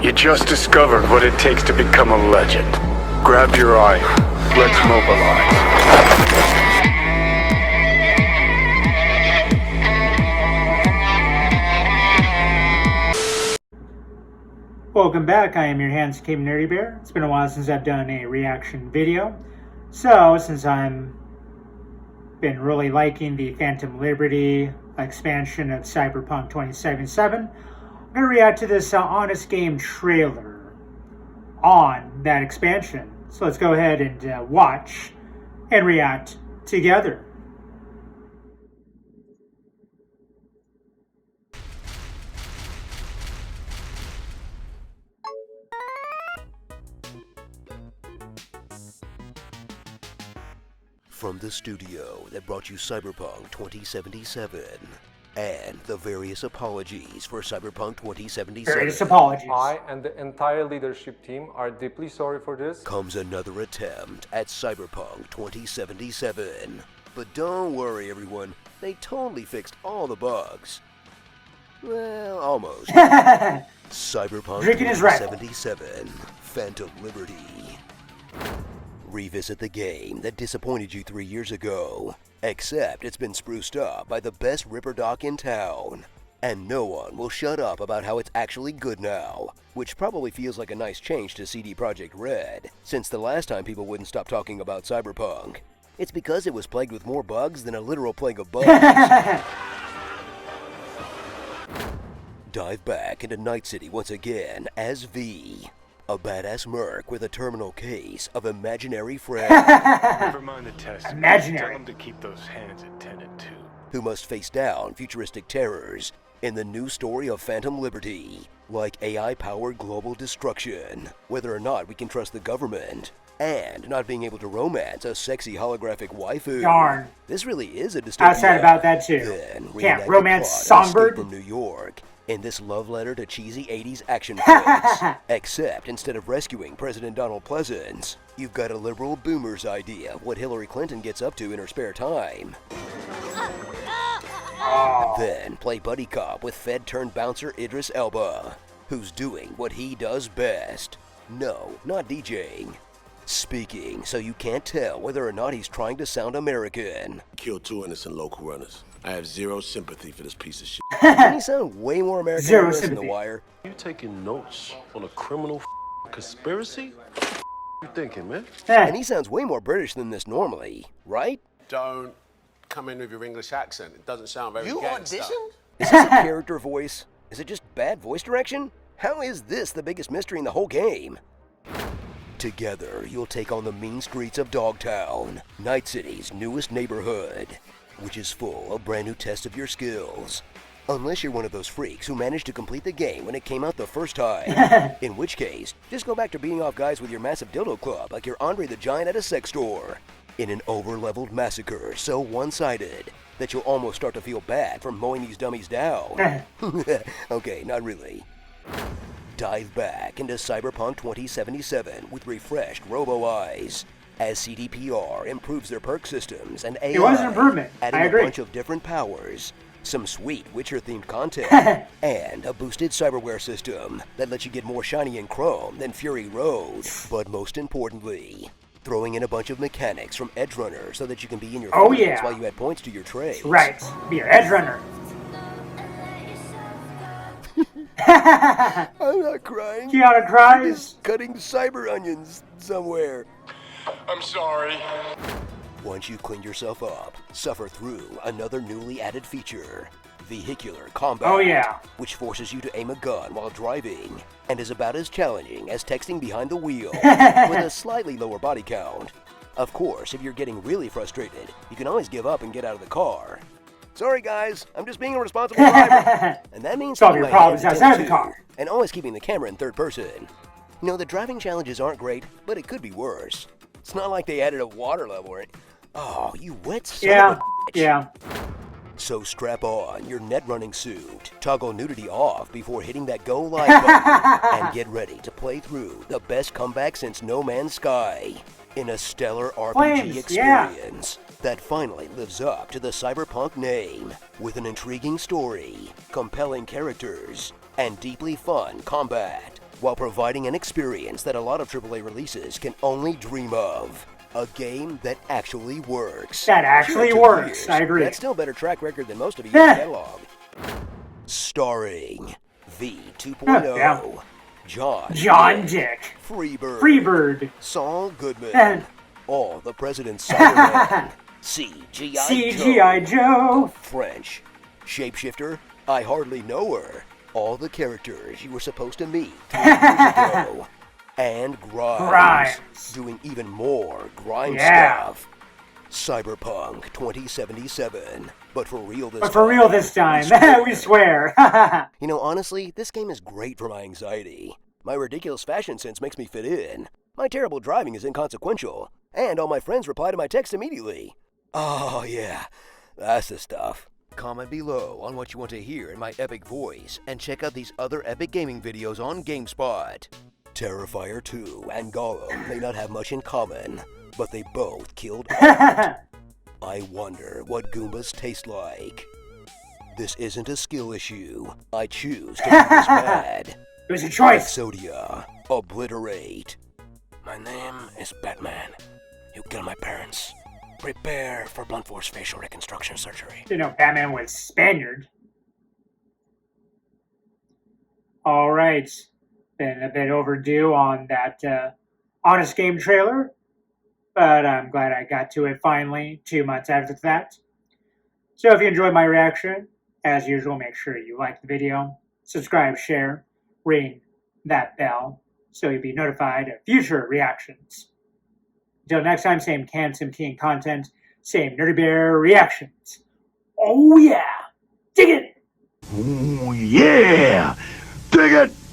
You just discovered what it takes to become a legend. Grab your eye. Let's mobilize. Welcome back, I am your handsome Nerdy Bear. It's been a while since I've done a reaction video. So, since I'm been really liking the Phantom Liberty expansion of Cyberpunk 2077, I'm going to react to this Honest Game trailer on that expansion. So let's go ahead and watch and react together. From the studio that brought you Cyberpunk 2077 and the various apologies for Cyberpunk 2077. Various apologies. I and the entire leadership team are deeply sorry for this. Comes another attempt at Cyberpunk 2077. But don't worry, everyone. They totally fixed all the bugs. Well, almost. Cyberpunk 2077, Phantom Liberty. Revisit the game that disappointed you 3 years ago, except it's been spruced up by the best Ripper Doc in town. And no one will shut up about how it's actually good now, which probably feels like a nice change to CD Projekt Red, since the last time people wouldn't stop talking about Cyberpunk. It's because it was plagued with more bugs than a literal plague of bugs. Dive back into Night City once again as V. A badass merc with a terminal case of imaginary friends. Never mind the test. Imaginary. Tell them to keep those hands attended to. Who must face down futuristic terrors in the new story of Phantom Liberty, like AI-powered global destruction, whether or not we can trust the government, and not being able to romance a sexy holographic waifu. Darn. This really is a dystopia. I was sad about that too. Then, Can't reenact the romance plot of Songbird? Escape from New York in this love letter to cheesy 80s action flicks. Except instead of rescuing President Donald Pleasance, you've got a liberal boomer's idea of what Hillary Clinton gets up to in her spare time. Then play buddy cop with Fed-turned-bouncer Idris Elba, who's doing what he does best. No, not DJing. Speaking so you can't tell whether or not he's trying to sound American. Killed 2 innocent local runners. I have zero sympathy for this piece of shit. Doesn't he sound way more American Zero than this in sympathy. The Wire? You taking notes on a criminal conspiracy? You thinking, man? And he sounds way more British than this normally, right? Don't come in with your English accent. It doesn't sound very gangster. Is this a character voice? Is it just bad voice direction? How is this the biggest mystery in the whole game? Together, you'll take on the mean streets of Dogtown, Night City's newest neighborhood, which is full of brand new tests of your skills. Unless you're one of those freaks who managed to complete the game when it came out the first time. In which case, just go back to beating off guys with your massive dildo club like you're Andre the Giant at a sex store. In an over-leveled massacre so one-sided that you'll almost start to feel bad for mowing these dummies down. Okay, not really. Dive back into Cyberpunk 2077 with refreshed robo-eyes as CDPR improves their perk systems and AI, It was an improvement. adding I agree. a bunch of different powers, some sweet Witcher-themed content, and a boosted cyberware system that lets you get more shiny and chrome than Fury Road. But most importantly, throwing in a bunch of mechanics from Edge Runner so that you can be in your Oh, feelings yeah. while you add points to your trades. Right. Be your edge runner. I'm not crying. Keanu cries. Cutting cyber onions somewhere. I'm sorry. Once you've cleaned yourself up, suffer through another newly added feature, Vehicular Combat. Oh, yeah. Which forces you to aim a gun while driving, and is about as challenging as texting behind the wheel, with a slightly lower body count. Of course, if you're getting really frustrated, you can always give up and get out of the car. Sorry guys, I'm just being a responsible driver. And that means Solve keeping your my problems hands outside of the attended to, car. and always keeping the camera in third person. You know, the driving challenges aren't great, but it could be worse. It's not like they added a water level or anything. Oh, you wet son of a bitch. Yeah. So strap on your net running suit, toggle nudity off before hitting that go live button, and get ready to play through the best comeback since No Man's Sky in a stellar RPG Flames, experience that finally lives up to the Cyberpunk name with an intriguing story, compelling characters, and deeply fun combat. while providing an experience that a lot of AAA releases can only dream of. A game that actually works. That actually Sure, works. 2 years. I agree. That's still a better track record than most of a year's catalog. Starring V 2.0, Yeah. John Dick. Freebird, Freebird. Saul Goodman, And all the President's Cyberman, CGI Joe. French, Shapeshifter, I Hardly Know Her, all the characters you were supposed to meet 3 years ago, and Grimes, doing even more grime stuff. Cyberpunk 2077, but for real this time. We swear. You know, honestly, this game is great for my anxiety. My ridiculous fashion sense makes me fit in. My terrible driving is inconsequential, and all my friends reply to my text immediately. Oh yeah, that's the stuff. Comment below on what you want to hear in my epic voice, and check out these other epic gaming videos on GameSpot. Terrifier 2 and Gollum may not have much in common, but they both killed art. I wonder what Goombas taste like. This isn't a skill issue. I choose to do this bad. It was a choice. Exodia, obliterate. My name is Batman. You killed my parents. Prepare for blunt force facial reconstruction surgery. You know, Batman was Spaniard. All right. Been a bit overdue on that Honest Game trailer, but I'm glad I got to it finally 2 months after that. So if you enjoyed my reaction, as usual, make sure you like the video, subscribe, share, ring that bell so you'll be notified of future reactions. Until next time, same can, same tea and content, same Nerdy Bear reactions. Oh yeah! Dig it! Oh yeah! Dig it!